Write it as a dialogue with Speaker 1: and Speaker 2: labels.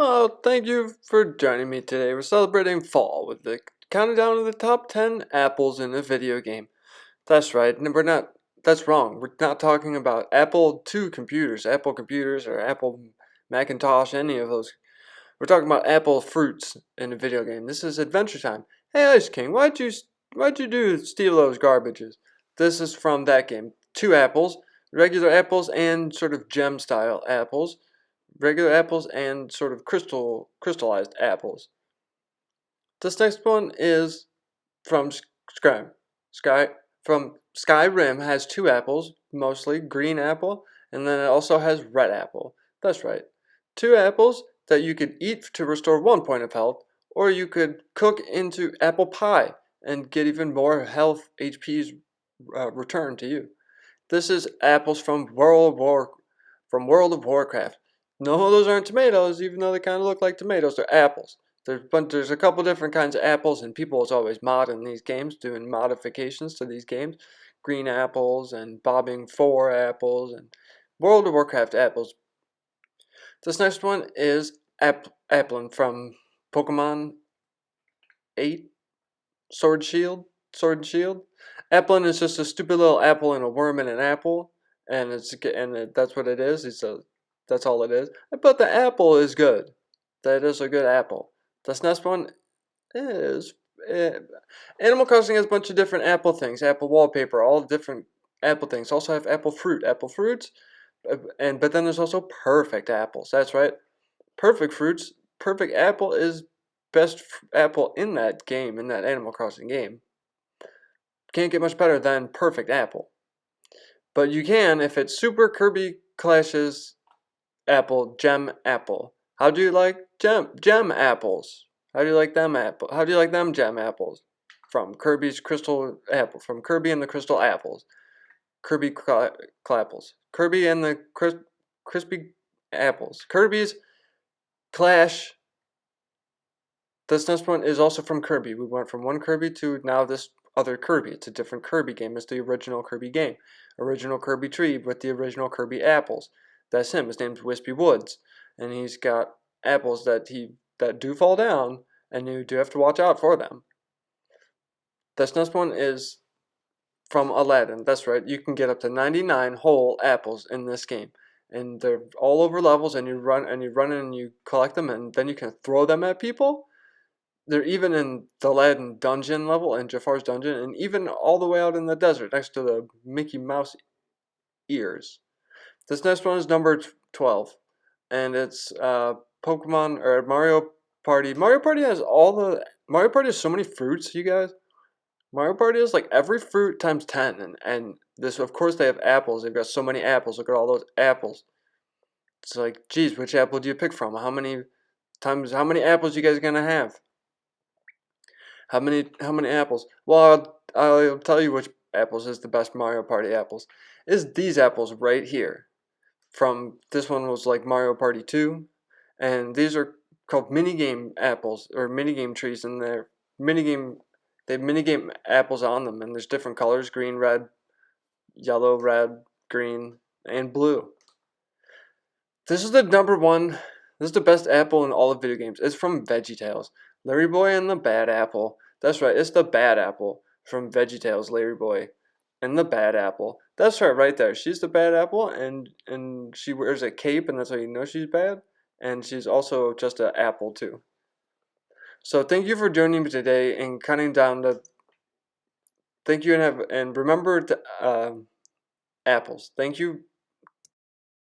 Speaker 1: Well, thank you for joining me today. We're celebrating fall with the countdown of the top 10 apples in a video game. That's right, and that's wrong. We're not talking about Apple II computers, or Apple Macintosh, any of those. We're talking about Apple fruits in a video game. This is Adventure Time. Hey, Ice King, why'd you steal those garbages? This is from that game. Two apples, regular apples and sort of gem style apples, regular apples and sort of crystallized apples. This next one is from Sky from Skyrim. Has two apples, mostly green apple, and then it also has red apple. That's right. Two apples that you could eat to restore 1 point of health, or you could cook into apple pie and get even more health HP's returned to you. This is apples from World of Warcraft. No, those aren't tomatoes, even though they kind of look like tomatoes. They're apples. There's a couple different kinds of apples, and people is always modding these games, doing modifications to these games. Green apples and bobbing 4 apples and World of Warcraft apples. This next one is Applin from Pokemon 8 Sword and Shield. Applin is just a stupid little apple and a worm and an apple, and that's what it is. That's all it is. But the apple is good. That is a good apple. This next one is Animal Crossing has a bunch of different apple things. Apple wallpaper, all different apple things. Also have apple fruits, but then there's also perfect apples. That's right, perfect fruits. Perfect apple is best apple in that game, in that Animal Crossing game. Can't get much better than perfect apple. But you can if it's Super Kirby Clashes apple, gem apple. How do you like gem apples? How do you like them How do you like them gem apples? From Kirby's Crystal Apple, from Kirby and the Crystal Apples. Kirby Clapples. Kirby and the Crispy Apples. Kirby's Clash. This next one is also from Kirby. We went from one Kirby to now this other Kirby. It's a different Kirby game. It's the original Kirby game. Original Kirby tree with the original Kirby apples. That's him. His name's Wispy Woods. And he's got apples that do fall down, and you do have to watch out for them. This next one is from Aladdin. That's right. You can get up to 99 whole apples in this game. And they're all over levels, and you run and you collect them, and then you can throw them at people. They're even in the Aladdin dungeon level and Jafar's dungeon, and even all the way out in the desert next to the Mickey Mouse ears. This next one is number 12, and it's Pokemon or Mario Party. Mario Party has so many fruits, you guys. Mario Party is like every fruit times 10, and this, of course, they have apples. They've got so many apples. Look at all those apples. It's like, geez, which apple do you pick from? How many apples you guys gonna have? How many apples? Well, I'll tell you which apples is the best Mario Party apples. Is these apples right here. From this one was like Mario Party 2, and these are called minigame apples or minigame trees, and they have minigame apples on them, and there's different colors: green, red, yellow, red, green, and blue. This is the number one. This is the best apple in all of video games. It's from VeggieTales. Larry Boy and the Bad Apple. That's right, it's the Bad Apple from VeggieTales, Larry Boy. And the Bad Apple. That's her right there. She's the Bad Apple, and she wears a cape, and that's how you know she's bad. And she's also just an apple, too. So thank you for joining me today and cutting down the... Thank you, and remember apples. Thank you